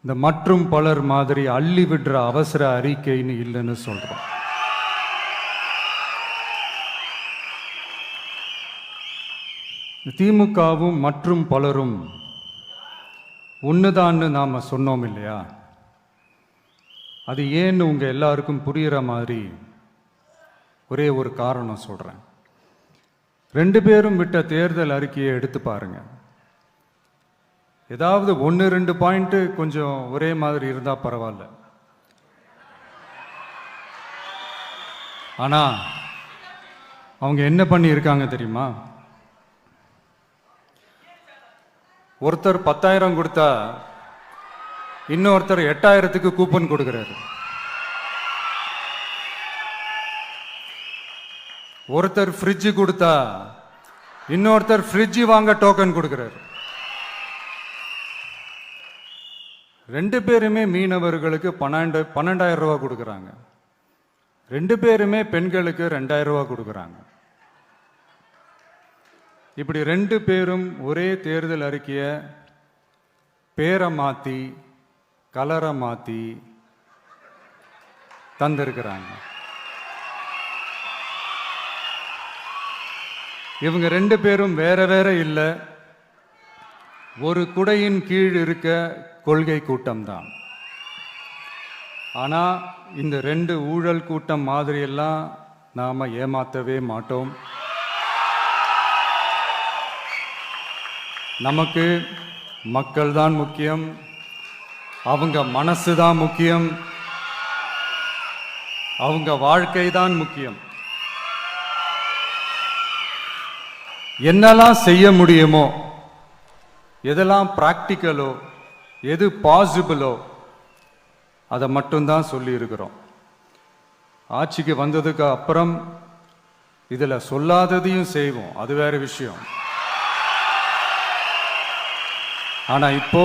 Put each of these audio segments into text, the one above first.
இந்த மற்றும் பலர் மாதிரி அள்ளி விடுற அவசர அறிக்கைன்னு இல்லைன்னு சொல்றோம். திமுகவும் மற்றும் பலரும் ஒண்ணுதான்னு நாம சொன்னோம் இல்லையா? அது ஏன்னு உங்க எல்லாருக்கும் புரியுற மாதிரி ஒரே ஒரு காரணம் சொல்றேன். ரெண்டு பேரும் விட்ட தேர்தல் அறிக்கையை எடுத்து பாருங்க. ஏதாவது 1-2 பாயிண்ட் கொஞ்சம் ஒரே மாதிரி இருந்தா பரவாயில்ல. ஆனா அவங்க என்ன பண்ணி இருக்காங்க தெரியுமா? ஒருத்தர் 10,000 கொடுத்தா இன்னொருத்தர் 8,000க்கு கூப்பன் கொடுக்கிறாரு. ஒருத்தர் ஃப்ரிட்ஜ் கொடுத்தா இன்னொருத்தர் ஃப்ரிட்ஜ் வாங்க டோக்கன் கொடுக்கிறாரு. ரெண்டு பேருமே மீனவர்களுக்கு 12,000 ரூபாய் கொடுக்குறாங்க. ரெண்டு பேருமே பெண்களுக்கு 2,000 ரூபாய் கொடுக்குறாங்க. இப்படி ரெண்டு பேரும் ஒரே தேர்தல் அறிக்கையை பேரை மாத்தி கலரை மாத்தி தந்திருக்கிறாங்க. இவங்க ரெண்டு பேரும் வேற வேற இல்லை, ஒரு குடையின் கீழ் இருக்க கொள்கை கூட்டம்தான். ஆனா இந்த ரெண்டு ஊழல் கூட்டம் மாதிரியெல்லாம் நாம ஏமாத்தவே மாட்டோம். நமக்கு மக்கள் தான் முக்கியம், அவங்க மனசு தான் முக்கியம், அவங்க வாழ்க்கை தான் முக்கியம். என்னெல்லாம் செய்ய முடியுமோ, எதெல்லாம் பிராக்டிக்கலோ, எது பாசிபிளோ அதை மட்டும்தான் சொல்லி இருக்கிறோம். ஆட்சிக்கு வந்ததுக்கு அப்புறம் இதுல சொல்லாததையும் செய்வோம், அது வேற விஷயம். ஆனா இப்போ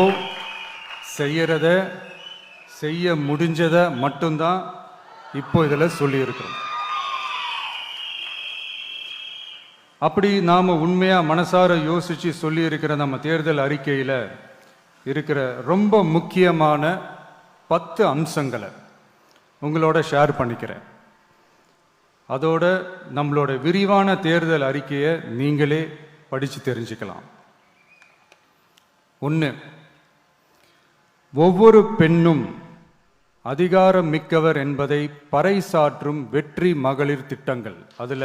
செய்யறத செய்ய முடிஞ்சதை மட்டும்தான் இப்போ இதுல சொல்லி இருக்கிறோம். அப்படி நாம உண்மையா மனசார யோசிச்சு சொல்லி இருக்கிற நம்ம தேர்தல் அறிக்கையில இருக்கிற ரொம்ப முக்கியமான 10 அம்சங்களை உங்களோட ஷேர் பண்ணிக்கிறேன். அதோட நம்மளோட விரிவான தேர்தல் அறிக்கையை நீங்களே படிச்சு தெரிஞ்சுக்கலாம். 1, ஒவ்வொரு பெண்ணும் அதிகாரம் மிக்கவர் என்பதை பறைசாற்றும் வெற்றி மகளிர் திட்டங்கள். அதுல